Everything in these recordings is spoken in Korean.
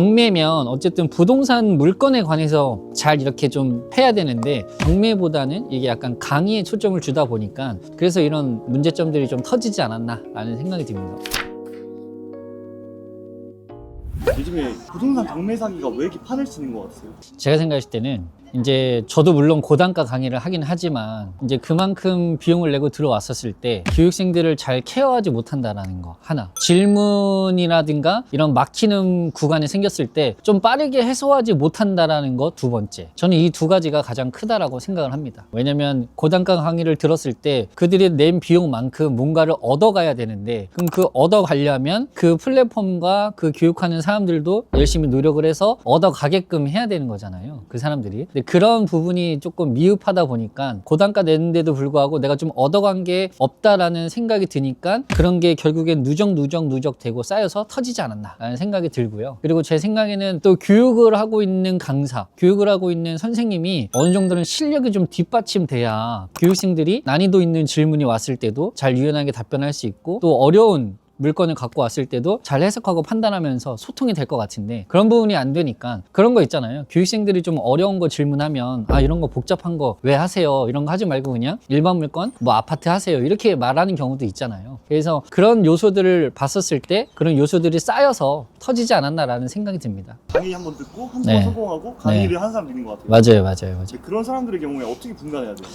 경매면 어쨌든 부동산 물건에 관해서 잘 이렇게 좀 해야 되는데 경매보다는 이게 약간 강의에 초점을 주다 보니까 그래서 이런 문제점들이 좀 터지지 않았나 라는 생각이 듭니다. 요즘에 부동산 경매 사기가 왜 이렇게 판을 치는 것 같아요? 제가 생각했을 때는 이제 저도 물론 고단가 강의를 하긴 하지만 이제 그만큼 비용을 내고 들어왔었을 때 교육생들을 잘 케어하지 못한다라는 거 하나, 질문이라든가 이런 막히는 구간이 생겼을 때 좀 빠르게 해소하지 못한다라는 거 두 번째, 저는 이 두 가지가 가장 크다라고 생각을 합니다. 왜냐면 고단가 강의를 들었을 때 그들이 낸 비용만큼 뭔가를 얻어가야 되는데, 그럼 그 얻어가려면 그 플랫폼과 그 교육하는 사람들도 열심히 노력을 해서 얻어가게끔 해야 되는 거잖아요, 그 사람들이. 근데 그런 부분이 조금 미흡하다 보니까 고단가 내는데도 불구하고 내가 좀 얻어간 게 없다라는 생각이 드니까 그런 게 결국엔 누적 되고 쌓여서 터지지 않았나 라는 생각이 들고요. 그리고 제 생각에는 또 교육을 하고 있는 강사, 교육을 하고 있는 선생님이 어느 정도는 실력이 좀 뒷받침돼야 교육생들이 난이도 있는 질문이 왔을 때도 잘 유연하게 답변할 수 있고, 또 어려운 물건을 갖고 왔을 때도 잘 해석하고 판단하면서 소통이 될 것 같은데 그런 부분이 안 되니까 그런 거 있잖아요. 교육생들이 좀 어려운 거 질문하면 아 이런 거 복잡한 거 왜 하세요? 이런 거 하지 말고 그냥 일반 물건 뭐 아파트 하세요 이렇게 말하는 경우도 있잖아요. 그래서 그런 요소들을 봤었을 때 그런 요소들이 쌓여서 터지지 않았나라는 생각이 듭니다. 강의 한번 듣고 한 번 네. 성공하고 강의를 한 사람 있는 것 같아요. 맞아요. 근데 그런 사람들의 경우에 어떻게 분간해야 돼요?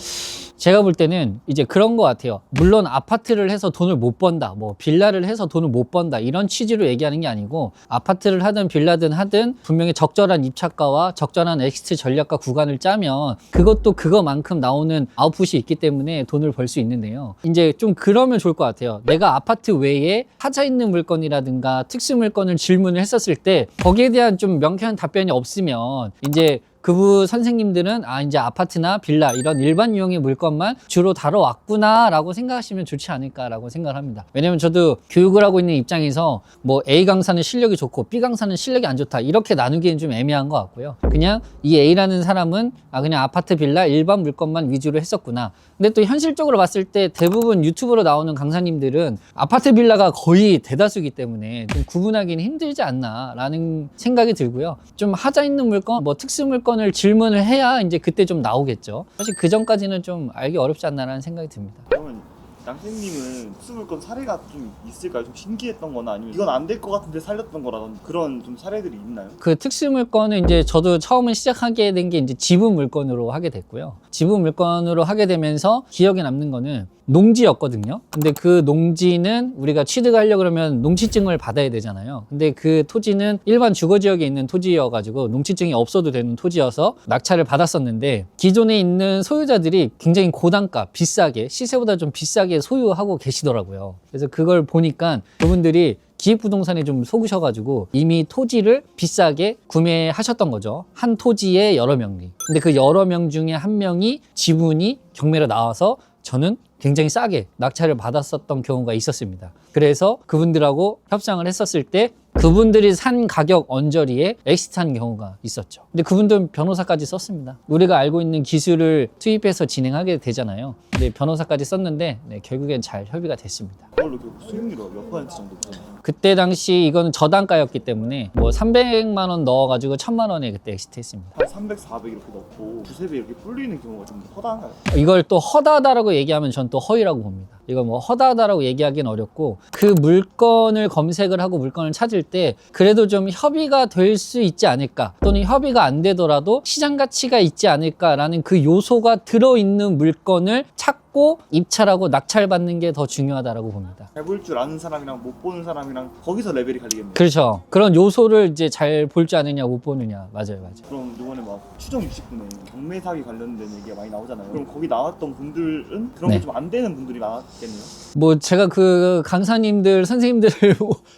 제가 볼 때는 이제 그런 것 같아요. 물론 아파트를 해서 돈을 못 번다, 뭐 빌라를 해서 돈을 못 번다 이런 취지로 얘기하는 게 아니고, 아파트를 하든 빌라든 하든 분명히 적절한 입찰가와 적절한 엑시트 전략과 구간을 짜면 그것도 그거만큼 나오는 아웃풋이 있기 때문에 돈을 벌 수 있는데요. 이제 좀 그러면 좋을 것 같아요. 내가 아파트 외에 하자 있는 물건이라든가 특수 물건을 질문을 했었을 때 거기에 대한 좀 명쾌한 답변이 없으면 이제 그부 선생님들은 아 이제 아파트나 빌라 이런 일반 유형의 물건만 주로 다뤄왔구나 라고 생각하시면 좋지 않을까라고 생각을 합니다. 왜냐면 저도 교육을 하고 있는 입장에서 뭐 A 강사는 실력이 좋고 B 강사는 실력이 안 좋다 이렇게 나누기엔 좀 애매한 것 같고요. 그냥 이 A라는 사람은 아 그냥 아파트 빌라 일반 물건만 위주로 했었구나. 근데 또 현실적으로 봤을 때 대부분 유튜브로 나오는 강사님들은 아파트 빌라가 거의 대다수이기 때문에 좀 구분하기는 힘들지 않나 라는 생각이 들고요. 좀 하자 있는 물건 뭐 특수 물건 을 질문을 해야 이제 그때 좀 나오겠죠. 사실 그 전까지는 좀 알기 어렵지 않나라는 생각이 듭니다. 그러면 양쌤님은 특수물건 사례가 좀 있을까요? 좀 신기했던 거나 아니면 이건 안 될 것 같은데 살렸던 거라든지 그런 좀 사례들이 있나요? 그 특수 물건은 이제 저도 처음 시작하게 된 게 이제 지분 물건으로 하게 됐고요. 지분 물건으로 하게 되면서 기억에 남는 거는 농지였거든요. 근데 그 농지는 우리가 취득하려고 그러면 농지증을 받아야 되잖아요. 근데 그 토지는 일반 주거지역에 있는 토지여가지고 농지증이 없어도 되는 토지여서 낙찰을 받았었는데 기존에 있는 소유자들이 굉장히 고단가, 비싸게, 시세보다 좀 비싸게 소유하고 계시더라고요. 그래서 그걸 보니까 그분들이 기획부동산에 좀 속으셔가지고 이미 토지를 비싸게 구매하셨던 거죠. 한 토지에 여러 명이. 근데 그 여러 명 중에 한 명이 지분이 경매로 나와서 저는 굉장히 싸게 낙찰을 받았었던 경우가 있었습니다. 그래서 그분들하고 협상을 했었을 때 그분들이 산 가격 언저리에 엑시트한 경우가 있었죠. 근데 그분들은 변호사까지 썼습니다. 우리가 알고 있는 기술을 투입해서 진행하게 되잖아요. 근데 변호사까지 썼는데 결국엔 잘 협의가 됐습니다. 그걸로 수익률이 몇 퍼센트 정도 보셨나요? 그때 당시 이거는 저단가였기 때문에 뭐 300만 원 넣어가지고 1000만 원에 그때 엑시트 했습니다. 한 300, 400 이렇게 넣고 두세 배 이렇게 불리는 경우가 좀 허다한가요? 이걸 또 허다하다라고 얘기하면 전 또 허위라고 봅니다. 이거 뭐 허다하다라고 얘기하기는 어렵고, 그 물건을 검색을 하고 물건을 찾을 때 그래도 좀 협의가 될 수 있지 않을까, 또는 협의가 안 되더라도 시장 가치가 있지 않을까라는 그 요소가 들어있는 물건을 찾고 입찰하고 낙찰받는 게 더 중요하다라고 봅니다. 잘 볼 줄 아는 사람이랑 못 보는 사람이랑 거기서 레벨이 갈리겠네요. 그렇죠. 그런 요소를 이제 잘 볼 줄 아느냐 못 보느냐. 맞아요. 그럼 이번에 막 추정 60분에 경매 사기 관련된 얘기가 많이 나오잖아요. 그럼 거기 나왔던 분들은 그런 네. 게 좀 안 되는 분들이 많았겠네요. 뭐 제가 그 강사님들 선생님들을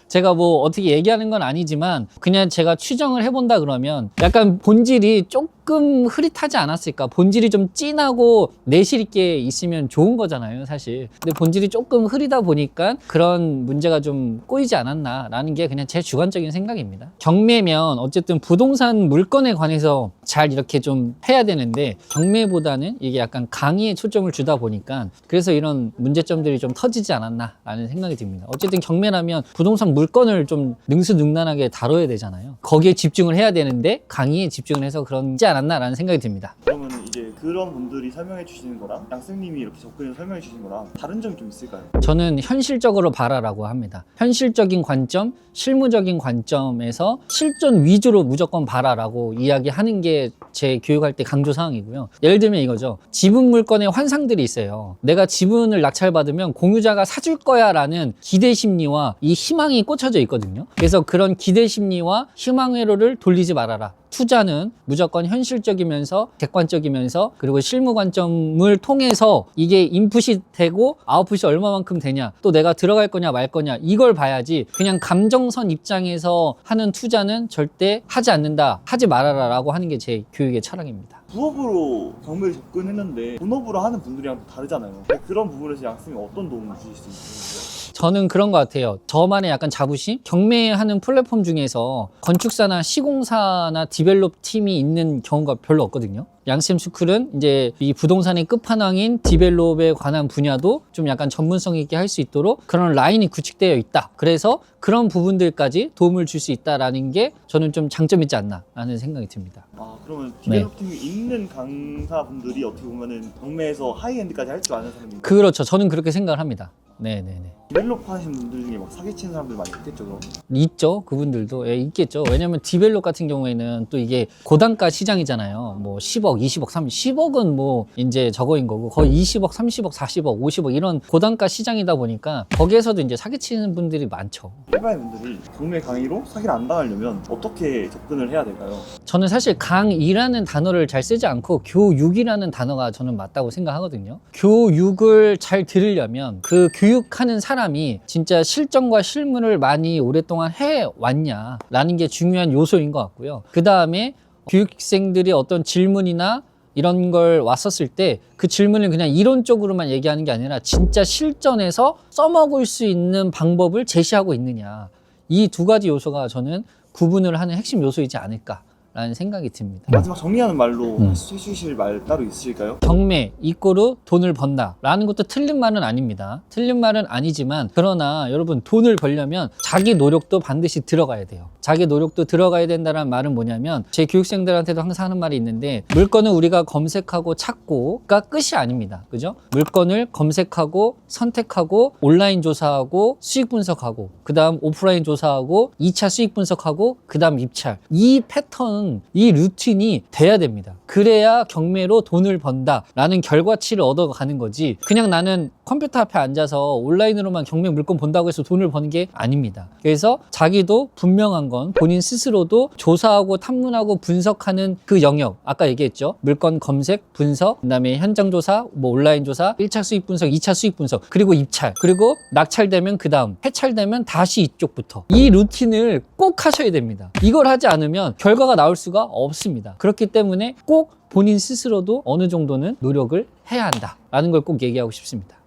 제가 뭐 어떻게 얘기하는 건 아니지만 그냥 제가 추정을 해본다 그러면 약간 본질이 조금 흐릿하지 않았을까. 본질이 좀 진하고 내실 있게 있으면 좋은 거잖아요 사실. 근데 본질이 조금 흐리다 보니까 그런 문제가 좀 꼬이지 않았나 라는 게 그냥 제 주관적인 생각입니다. 경매면 어쨌든 부동산 물건에 관해서 잘 이렇게 좀 해야 되는데 경매보다는 이게 약간 강의에 초점을 주다 보니까 그래서 이런 문제점들이 좀 터지지 않았나라는 생각이 듭니다. 어쨌든 경매라면 부동산 물건을 좀 능수능란하게 다뤄야 되잖아요. 거기에 집중을 해야 되는데 강의에 집중을 해서 그런지 않았나라는 생각이 듭니다. 그러면 이제 그런 분들이 설명해 주시는 거랑 양쌤님이 이렇게 접근해서 설명해 주시는 거랑 다른 점이 좀 있을까요? 저는 현실적으로 봐라라고 합니다. 현실적인 관점, 실무적인 관점에서 실전 위주로 무조건 봐라라고 이야기하는 게 제 교육할 때 강조 사항이고요. 예를 들면 이거죠. 지분 물건의 환상들이 있어요. 내가 지분을 낙찰받으면 공유자가 사줄 거야 라는 기대 심리와 이 희망이 꽂혀져 있거든요. 그래서 그런 기대 심리와 희망 회로를 돌리지 말아라. 투자는 무조건 현실적이면서 객관적이면서 그리고 실무 관점을 통해서 이게 인풋이 되고 아웃풋이 얼마만큼 되냐, 또 내가 들어갈 거냐 말 거냐, 이걸 봐야지 그냥 감정선 입장에서 하는 투자는 절대 하지 않는다, 하지 말아라 라고 하는 게 제 교육의 철학입니다. 부업으로 경매를 접근했는데 본업으로 하는 분들이랑 또 다르잖아요. 그런 부분에서 양쌤이 어떤 도움을 주실 수 있을까요? 저는 그런 것 같아요. 저만의 약간 자부심? 경매하는 플랫폼 중에서 건축사나 시공사나 디벨롭 팀이 있는 경우가 별로 없거든요. 양쌤 스쿨은 이제 이 부동산의 끝판왕인 디벨롭에 관한 분야도 좀 약간 전문성 있게 할 수 있도록 그런 라인이 구축되어 있다. 그래서 그런 부분들까지 도움을 줄 수 있다라는 게 저는 좀 장점이지 않나라는 생각이 듭니다. 아, 그러면 디벨롭 팀이 있는 강사분들이 어떻게 보면은 경매에서 하이엔드까지 할 줄 아는 사람이 그렇죠. 저는 그렇게 생각을 합니다. 네네네. 디벨롭 하시는 분들 중에 막 사기치는 사람들 많이 있겠죠, 그럼? 있죠. 그분들도 있겠죠. 왜냐면 디벨롭 같은 경우에는 또 이게 고단가 시장이잖아요. 뭐 10억, 20억, 10억은 뭐 이제 저거인 거고 거의 20억, 30억, 40억, 50억 이런 고단가 시장이다 보니까 거기에서도 이제 사기치는 분들이 많죠. 일반인분들이 경매 강의로 사기를 안 당하려면 어떻게 접근을 해야 될까요? 저는 사실 강의라는 단어를 잘 쓰지 않고 교육이라는 단어가 저는 맞다고 생각하거든요. 교육을 잘 들으려면 그 교육하는 사람이 진짜 실전과 실무를 많이 오랫동안 해왔냐라는 게 중요한 요소인 것 같고요. 그 다음에 교육생들이 어떤 질문이나 이런 걸 왔었을 때 그 질문을 그냥 이론적으로만 얘기하는 게 아니라 진짜 실전에서 써먹을 수 있는 방법을 제시하고 있느냐. 이 두 가지 요소가 저는 구분을 하는 핵심 요소이지 않을까라는 생각이 듭니다. 마지막 정리하는 말로 해주실 말 따로 있으실까요? 경매 이꼬르 돈을 번다 라는 것도 틀린 말은 아닙니다. 틀린 말은 아니지만 그러나 여러분 돈을 벌려면 자기 노력도 반드시 들어가야 돼요. 자기 노력도 들어가야 된다는 말은 뭐냐면 제 교육생들한테도 항상 하는 말이 있는데 물건은 우리가 검색하고 찾고가 끝이 아닙니다. 그죠? 물건을 검색하고 선택하고 온라인 조사하고 수익 분석하고 그 다음 오프라인 조사하고 2차 수익 분석하고 그 다음 입찰, 이 패턴, 이 루틴이 돼야 됩니다. 그래야 경매로 돈을 번다라는 결과치를 얻어가는 거지 그냥 나는 컴퓨터 앞에 앉아서 온라인으로만 경매 물건 본다고 해서 돈을 버는 게 아닙니다. 그래서 자기도 분명한 건 본인 스스로도 조사하고 탐문하고 분석하는 그 영역, 아까 얘기했죠. 물건 검색, 분석, 그다음에 현장 조사, 뭐 온라인 조사, 1차 수익 분석, 2차 수익 분석, 그리고 입찰, 그리고 낙찰되면 그 다음, 해찰되면 다시 이쪽부터. 이 루틴을 꼭 하셔야 됩니다. 이걸 하지 않으면 결과가 나올 수가 없습니다. 그렇기 때문에 꼭 본인 스스로도 어느 정도는 노력을 해야 한다라는 걸 꼭 얘기하고 싶습니다.